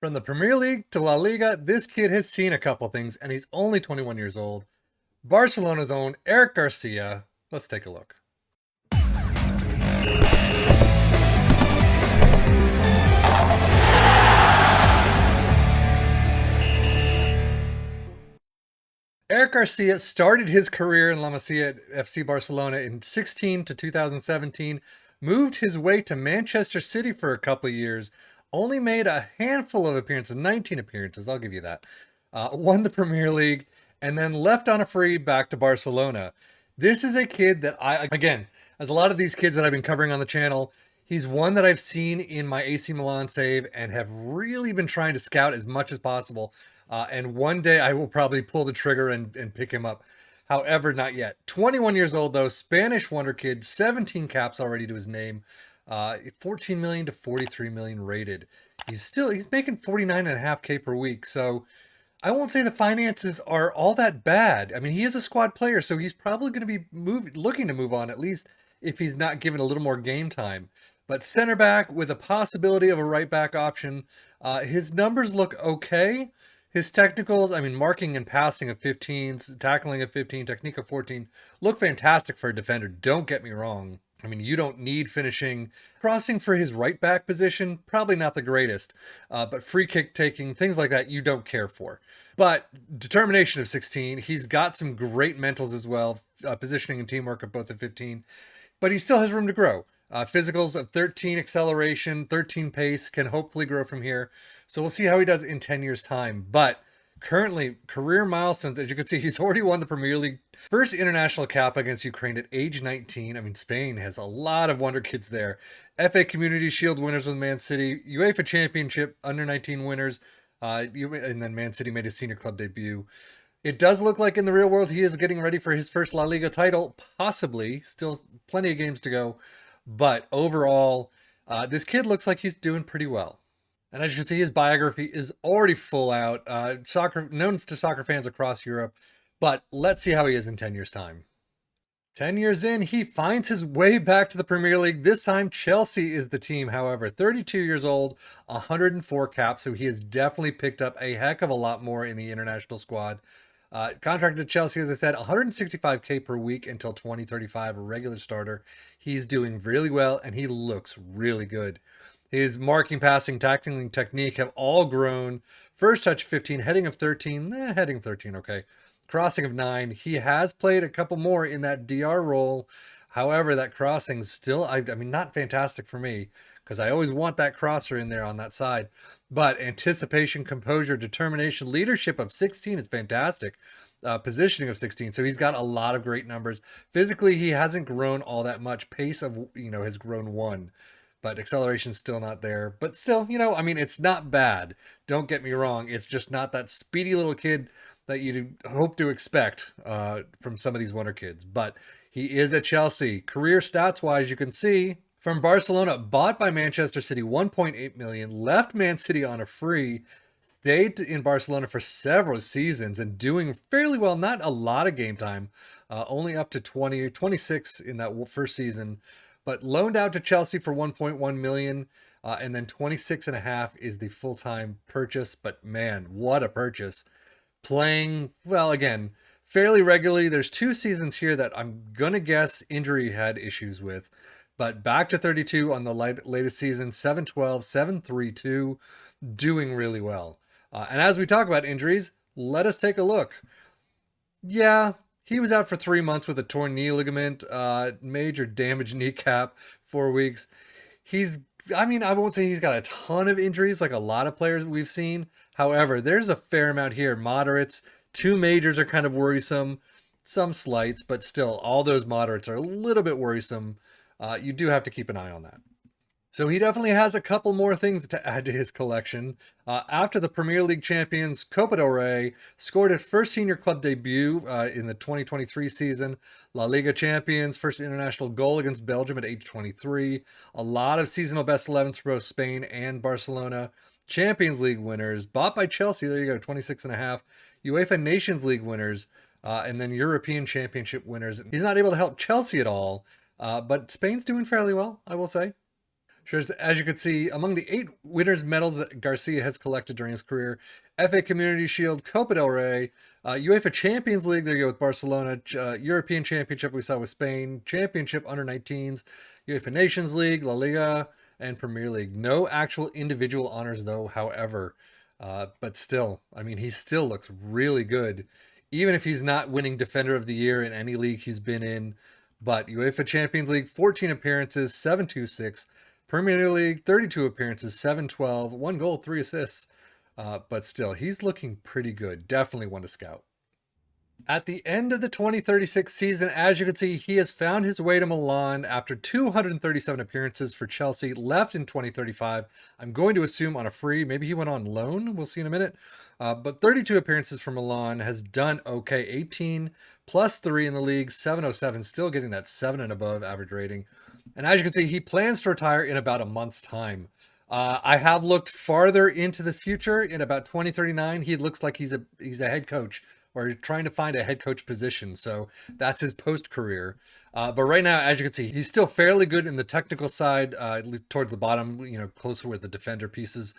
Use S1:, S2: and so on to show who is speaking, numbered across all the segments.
S1: From the Premier League to La Liga, this kid has seen a couple things, and he's only 21 years old. Barcelona's own Eric Garcia. Let's take a look. Eric Garcia started his career in La Masia at FC Barcelona in 16 to 2017, moved his way to Manchester City for a couple of years, only made a handful of appearances, 19 appearances, I'll give you that, won the Premier League, and then left on a free back to Barcelona. This is a kid that again, as a lot of these kids that I've been covering on the channel, he's one that I've seen in my AC Milan save and have really been trying to scout as much as possible. And one day I will probably pull the trigger and pick him up. However, not yet. 21 years old though, Spanish wonder kid, 17 caps already to his name, 14 million to 43 million rated. He's making 49.5K per week. So I won't say the finances are all that bad. I mean, he is a squad player, so he's probably going to be looking to move on, at least if he's not given a little more game time. But center back with a possibility of a right back option, his numbers look okay. His technicals, I mean, marking and passing of 15s, tackling of 15, technique of 14, look fantastic for a defender. Don't get me wrong. I mean, you don't need finishing. Crossing for his right back position, probably not the greatest. But free kick taking, things like that, you don't care for. But determination of 16, he's got some great mentals as well. Positioning and teamwork of both at 15. But he still has room to grow. Physicals of 13 acceleration, 13 pace, can hopefully grow from here. So we'll see how he does in 10 years' time. But currently, career milestones, as you can see, he's already won the Premier League first international cap against Ukraine at age 19. I mean, Spain has a lot of wonder kids there. FA Community Shield winners with Man City, UEFA Championship under 19 winners, and then Man City made his senior club debut. It does look like in the real world he is getting ready for his first La Liga title, possibly. Still plenty of games to go. But overall, this kid looks like he's doing pretty well. And as you can see, his biography is already full out. Known to soccer fans across Europe. But let's see how he is in 10 years' time. 10 years in, he finds his way back to the Premier League. This time, Chelsea is the team, however. 32 years old, 104 caps, so he has definitely picked up a heck of a lot more in the international squad. Contracted to Chelsea, as I said, 165K per week until 2035, a regular starter. He's doing really well, and he looks really good. His marking, passing, tackling, technique have all grown. First touch 15, heading of 13, heading 13, okay. Crossing of 9. He has played a couple more in that DR role. However, that crossing still, I mean, not fantastic for me, because I always want that crosser in there on that side. But anticipation, composure, determination, leadership of 16 is fantastic. Positioning of 16. So he's got a lot of great numbers. Physically, he hasn't grown all that much. Pace of, has grown 1. But acceleration's still not there. But still, I mean, it's not bad. Don't get me wrong. It's just not that speedy little kid that you hope to expect from some of these wonder kids. But he is at Chelsea. Career stats-wise, you can see from Barcelona, bought by Manchester City, 1.8 million, left Man City on a free, stayed in Barcelona for several seasons and doing fairly well. Not a lot of game time, only up to 26 in that first season, but loaned out to Chelsea for 1.1 million, and then 26.5 is the full-time purchase. But man, what a purchase. Playing, well, again, fairly regularly. There's 2 seasons here that I'm going to guess injury had issues with. But back to 32 on the latest season, 7-12, 7-3-2, doing really well. And as we talk about injuries, let us take a look. Yeah, he was out for 3 months with a torn knee ligament, major damaged kneecap, 4 weeks. I won't say he's got a ton of injuries like a lot of players we've seen. However, there's a fair amount here. Moderates, 2 majors are kind of worrisome, some slights, but still, all those moderates are a little bit worrisome. You do have to keep an eye on that. So he definitely has a couple more things to add to his collection. After the Premier League champions, Copa del Rey scored his first senior club debut in the 2023 season. La Liga champions, first international goal against Belgium at age 23. A lot of seasonal best 11s for both Spain and Barcelona. Champions League winners, bought by Chelsea, there you go, 26.5. UEFA Nations League winners, and then European Championship winners. He's not able to help Chelsea at all. But Spain's doing fairly well, I will say. Sure. As you can see, among the 8 winners' medals that Garcia has collected during his career, FA Community Shield, Copa del Rey, UEFA Champions League, there you go with Barcelona, European Championship we saw with Spain, Championship Under-19s, UEFA Nations League, La Liga, and Premier League. No actual individual honors, though, however. But still, I mean, he still looks really good, even if he's not winning Defender of the Year in any league he's been in. But UEFA Champions League, 14 appearances, 726. Premier League, 32 appearances, 712, 1 goal, 3 assists. But still, he's looking pretty good. Definitely one to scout. At the end of the 2036 season, as you can see, he has found his way to Milan after 237 appearances for Chelsea, left in 2035. I'm going to assume on a free. Maybe he went on loan. We'll see in a minute. But 32 appearances for Milan, has done okay. 18 plus 3 in the league, 707, still getting that 7 and above average rating. And as you can see, he plans to retire in about a month's time. I have looked farther into the future. In about 2039, he looks like he's a head coach, or trying to find a head coach position. So that's his post-career. But right now, as you can see, he's still fairly good in the technical side, towards the bottom, closer with the defender pieces.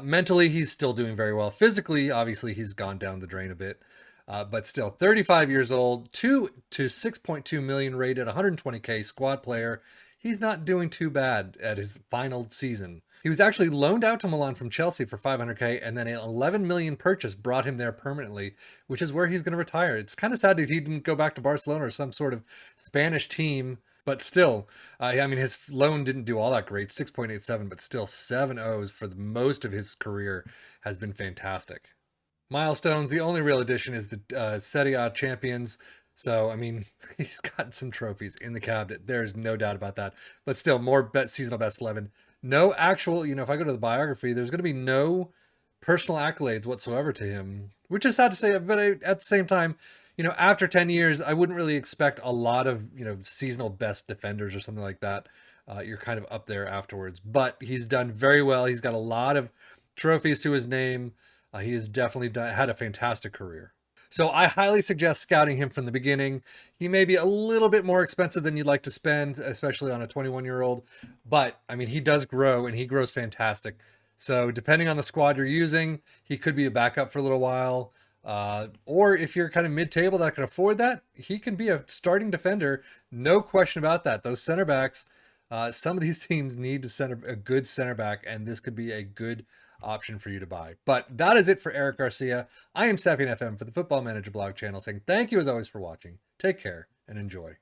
S1: Mentally, he's still doing very well. Physically, obviously, he's gone down the drain a bit. But still, 35 years old, 2 to 6.2 million rated, 120K squad player. He's not doing too bad at his final season. He was actually loaned out to Milan from Chelsea for 500K, and then an 11 million purchase brought him there permanently, which is where he's going to retire. It's kind of sad that he didn't go back to Barcelona or some sort of Spanish team, but still, I mean, his loan didn't do all that great, 6.87, but still 7 O's for the most of his career has been fantastic. Milestones, the only real addition is the Serie A champions. So, I mean, he's got some trophies in the cabinet. There's no doubt about that. But still, more seasonal best 11. No actual, if I go to the biography, there's going to be no personal accolades whatsoever to him, which is sad to say. But at the same time, after 10 years, I wouldn't really expect a lot of, seasonal best defenders or something like that. You're kind of up there afterwards. But he's done very well. He's got a lot of trophies to his name. He has definitely had a fantastic career. So I highly suggest scouting him from the beginning. He may be a little bit more expensive than you'd like to spend, especially on a 21-year-old. But, I mean, he does grow, and he grows fantastic. So depending on the squad you're using, he could be a backup for a little while. Or if you're kind of mid-table that can afford that, he can be a starting defender. No question about that. Those center backs, some of these teams need a good center back, and this could be a good option for you to buy. But that is it for Eric Garcia. I am Sefian FM for the Football Manager blog channel, saying thank you as always for watching. Take care and enjoy.